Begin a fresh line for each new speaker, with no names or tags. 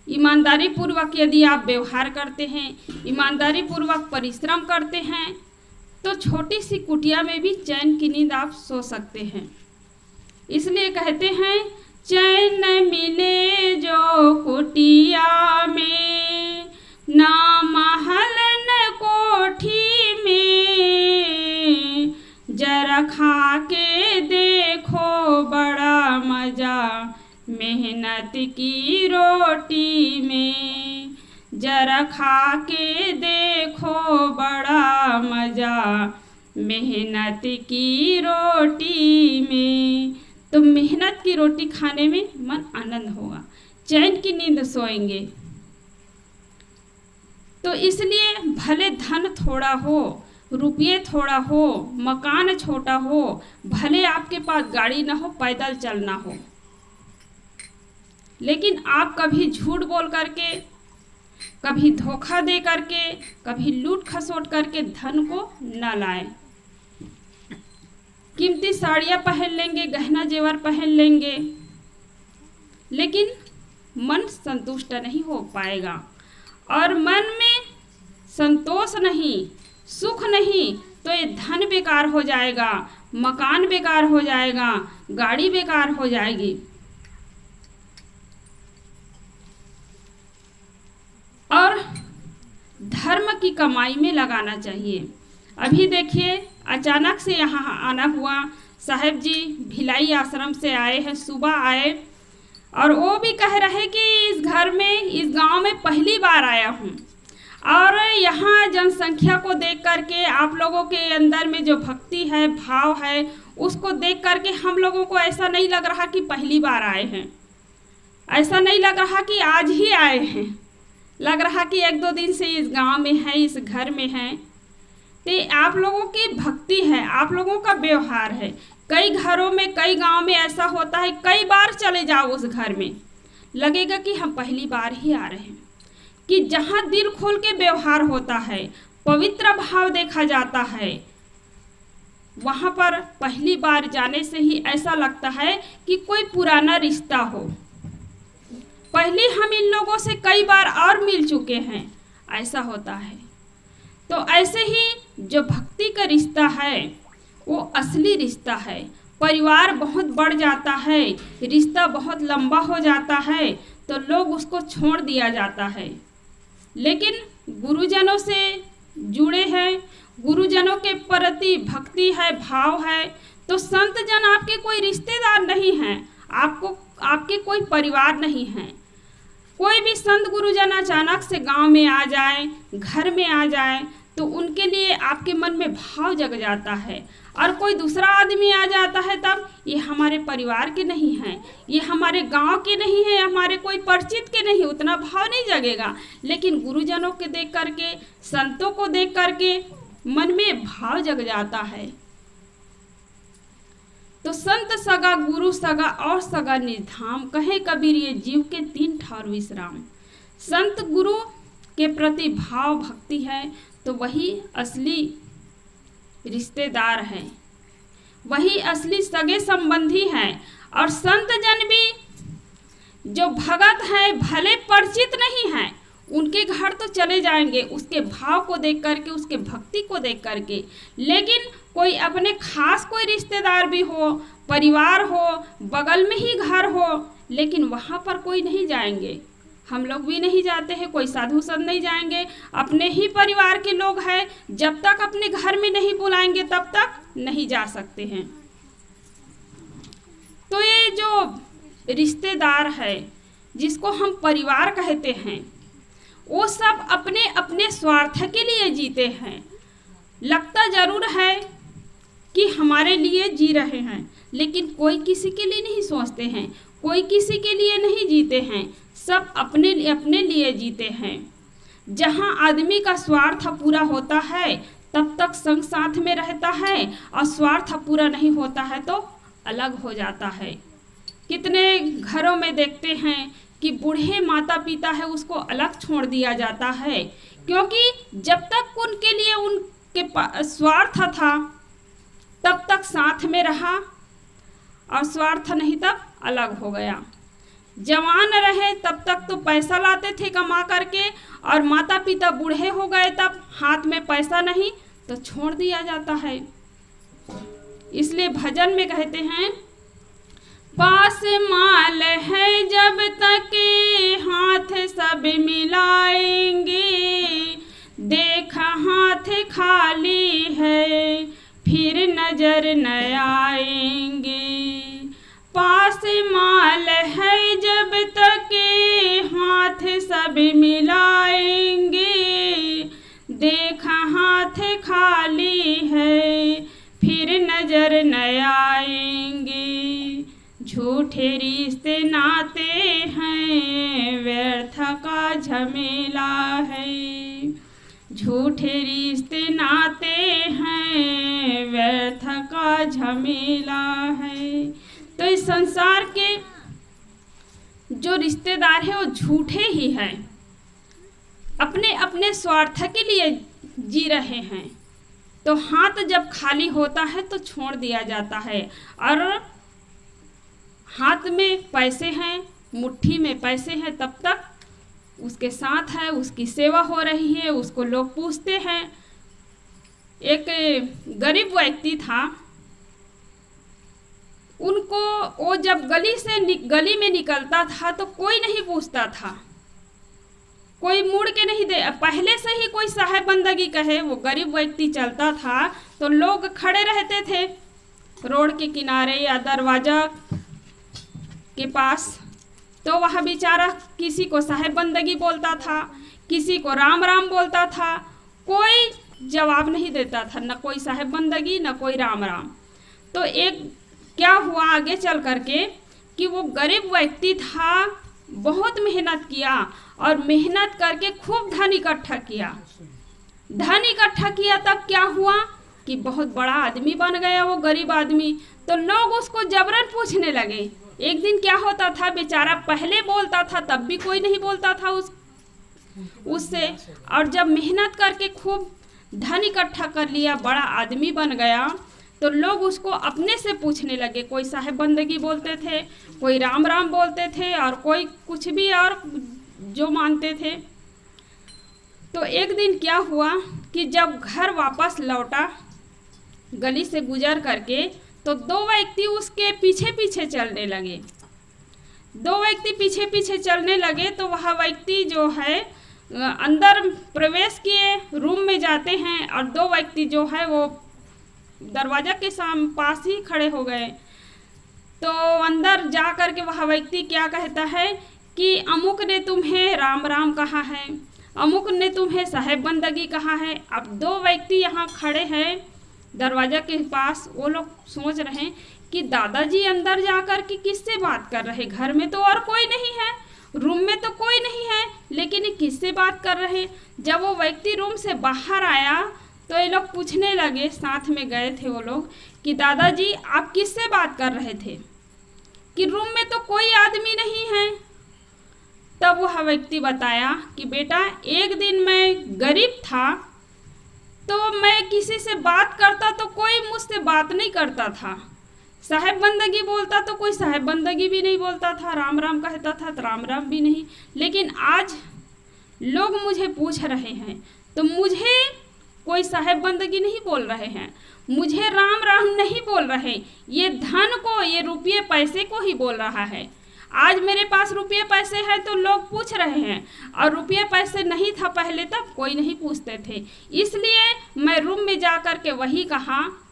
ईमानदारी पूर्वक यदि आप व्यवहार करते हैं, ईमानदारी पूर्वक परिश्रम करते हैं, तो छोटी सी कुटिया में भी चैन की नींद आप सो सकते हैं। इसलिए कहते हैं, चैन मिले जो कुटिया में, ना महल न कोठी में, जरा खा के देखो बड़ा मजा मेहनत की रोटी में, जरा खा के देखो बड़ा मजा मेहनत की रोटी में। तो मेहनत की रोटी खाने में मन आनंद होगा, चैन की नींद सोएंगे। तो इसलिए भले धन थोड़ा हो, रुपये थोड़ा हो, मकान छोटा हो, भले आपके पास गाड़ी ना हो, पैदल चलना हो, लेकिन आप कभी झूठ बोल करके, कभी धोखा दे करके, कभी लूट खसोट करके धन को न लाएं। कीमती साड़ियाँ पहन लेंगे, गहना जेवर पहन लेंगे, लेकिन मन संतुष्ट नहीं हो पाएगा, और मन में संतोष नहीं, सुख नहीं, तो ये धन बेकार हो जाएगा, मकान बेकार हो जाएगा, गाड़ी बेकार हो जाएगी। और धर्म की कमाई में लगाना चाहिए। अभी देखिए, अचानक से यहाँ आना हुआ, साहब जी भिलाई आश्रम से आए हैं, सुबह आए, और वो भी कह रहे कि इस घर में, इस गांव में पहली बार आया हूँ, और यहाँ जनसंख्या को देख करके, आप लोगों के अंदर में जो भक्ति है, भाव है, उसको देख करके हम लोगों को ऐसा नहीं लग रहा कि पहली बार आए हैं, ऐसा नहीं लग रहा कि आज ही आए हैं, लग रहा कि 1-2 दिन से इस गांव में है, इस घर में है। तो आप लोगों की भक्ति है, आप लोगों का व्यवहार है। कई घरों में, कई गांव में ऐसा होता है, कई बार चले जाओ उस घर में, लगेगा कि हम पहली बार ही आ रहे हैं। कि जहाँ दिल खोल के व्यवहार होता है, पवित्र भाव देखा जाता है, वहाँ पर पहली बार जाने से ही ऐसा लगता है कि कोई पुराना रिश्ता हो, पहले हम इन लोगों से कई बार और मिल चुके हैं, ऐसा होता है। तो ऐसे ही जो भक्ति का रिश्ता है वो असली रिश्ता है। परिवार बहुत बढ़ जाता है, रिश्ता बहुत लंबा हो जाता है, तो लोग उसको छोड़ दिया जाता है। लेकिन गुरुजनों से जुड़े हैं, गुरुजनों के प्रति भक्ति है, भाव है, तो संत जन आपके कोई रिश्तेदार नहीं हैं, आपके कोई परिवार नहीं है। कोई भी संत गुरुजन अचानक से गांव में आ जाए, घर में आ जाए, तो उनके लिए आपके मन में भाव जग जाता है। और कोई दूसरा आदमी आ जाता है, तब ये हमारे परिवार के नहीं हैं, ये हमारे गांव के नहीं हैं, हमारे कोई परिचित के नहीं, उतना भाव नहीं जगेगा। लेकिन गुरुजनों के देख करके, संतों को देख करके मन में भाव जग जाता है। तो संत सगा, गुरु सगा और सगा निर्धाम, कहे कबीर ये जीव के 3 ठौर विश्राम। संत गुरु के प्रति भाव भक्ति है, तो वही असली रिश्तेदार है, वही असली सगे संबंधी हैं। और संत जन भी जो भगत है, भले परिचित नहीं है, उनके घर तो चले जाएंगे उसके भाव को देख करके, उसके भक्ति को देख करके। लेकिन कोई अपने खास कोई रिश्तेदार भी हो, परिवार हो, बगल में ही घर हो, लेकिन वहाँ पर कोई नहीं जाएंगे, हम लोग भी नहीं जाते हैं, कोई साधु संत नहीं जाएंगे, अपने ही परिवार के लोग हैं, जब तक अपने घर में नहीं बुलाएंगे तब तक नहीं जा सकते हैं। तो ये जो रिश्तेदार है, जिसको हम परिवार कहते हैं, वो सब अपने अपने स्वार्थ के लिए जीते हैं। लगता जरूर है कि हमारे लिए जी रहे हैं, लेकिन कोई किसी के लिए नहीं सोचते हैं, कोई किसी के लिए नहीं जीते हैं, सब अपने लिए जीते हैं। जहाँ आदमी का स्वार्थ पूरा होता है तब तक संग साथ में रहता है, और स्वार्थ पूरा नहीं होता है तो अलग हो जाता है। कितने घरों में देखते हैं कि बूढ़े माता पिता है उसको अलग छोड़ दिया जाता है, क्योंकि जब तक उनके लिए उनके स्वार्थ था तब तक साथ में रहा, और स्वार्थ नहीं तब अलग हो गया। जवान रहे तब तक तो पैसा लाते थे कमा करके, और माता पिता बूढ़े हो गए तब हाथ में पैसा नहीं तो छोड़ दिया जाता है। इसलिए भजन में कहते हैं, पास माल है जब तक हाथ सब मिलाएंगे, देखा हाथ खाली है फिर नजर न आएंगे। पास माल है जब तक हाथ सब मिलाएंगे, देखा हाथ खाली है फिर नजर न आएंगे। झूठे रिश्ते नाते हैं व्यर्थ का झमेला है, झूठे रिश्ते नाते हैं व्यर्थ का झमेला है। तो इस संसार के जो रिश्तेदार हैं वो झूठे ही हैं, अपने अपने स्वार्थ के लिए जी रहे हैं। तो हाथ जब खाली होता है तो छोड़ दिया जाता है, और हाथ में पैसे हैं, मुट्ठी में पैसे हैं, तब तक उसके साथ है, उसकी सेवा हो रही है, उसको लोग पूछते हैं। एक गरीब व्यक्ति था, उनको वो जब गली में निकलता था तो कोई नहीं पूछता था, कोई मुड़ के नहीं दे। पहले से ही कोई साहेब बंदगी कहे, वो गरीब व्यक्ति चलता था तो लोग खड़े रहते थे रोड के किनारे या दरवाजा के पास, तो वह बेचारा किसी को साहेब बंदगी बोलता था, किसी को राम राम बोलता था, कोई जवाब नहीं देता था, न कोई साहेब बंदगी न कोई राम राम। तो एक क्या हुआ आगे चल करके कि वो गरीब व्यक्ति था, बहुत मेहनत किया और मेहनत करके खूब धन इकट्ठा किया। तब क्या हुआ कि बहुत बड़ा आदमी बन गया वो गरीब आदमी। तो लोग उसको जबरन पूछने लगे। एक दिन क्या होता था, बेचारा पहले बोलता था तब भी कोई नहीं बोलता था उससे, और जब मेहनत करके खूब धन इकट्ठा कर लिया, बड़ा आदमी बन गया, तो लोग उसको अपने से पूछने लगे। कोई साहेब बंदगी बोलते थे, कोई राम राम बोलते थे, और कोई कुछ भी और जो मानते थे। तो एक दिन क्या हुआ कि जब घर वापस लौटा गली से गुजर करके, तो दो व्यक्ति उसके पीछे पीछे चलने लगे। तो वह व्यक्ति जो है अंदर प्रवेश किए, रूम में जाते हैं, और दो व्यक्ति जो है वो दरवाजा के पास ही खड़े हो गए। तो अंदर जा कर के वह व्यक्ति क्या कहता है कि अमुक ने तुम्हें राम राम कहा है, अमुक ने तुम्हें साहेब बंदगी कहा है। अब दो व्यक्ति यहाँ खड़े हैं दरवाजा के पास, वो लोग सोच रहे हैं कि दादाजी अंदर जाकर के किससे बात कर रहे, घर में तो और कोई नहीं है, रूम में तो कोई नहीं है, लेकिन ये किससे बात कर रहे। जब वो व्यक्ति रूम से बाहर आया तो ये लोग पूछने लगे, साथ में गए थे वो लोग, कि दादाजी आप किससे बात कर रहे थे, कि रूम में तो कोई आदमी नहीं है। तब वह व्यक्ति बताया कि बेटा एक दिन मैं गरीब था, तो मैं किसी से बात करता तो कोई मुझसे बात नहीं करता था, साहेब बंदगी बोलता तो कोई साहेब बंदगी भी नहीं बोलता था, राम राम कहता था तो राम राम भी नहीं। लेकिन आज लोग मुझे पूछ रहे हैं तो मुझे कोई साहेब बंदगी नहीं बोल रहे हैं, मुझे राम राम नहीं बोल रहे, ये धन को, ये रुपये पैसे को ही बोल रहा है। आज मेरे पास रुपये पैसे हैं तो लोग पूछ रहे हैं, और रुपये पैसे नहीं था पहले तब कोई नहीं पूछते थे। इसलिए मैं रूम में जा कर के वही कहा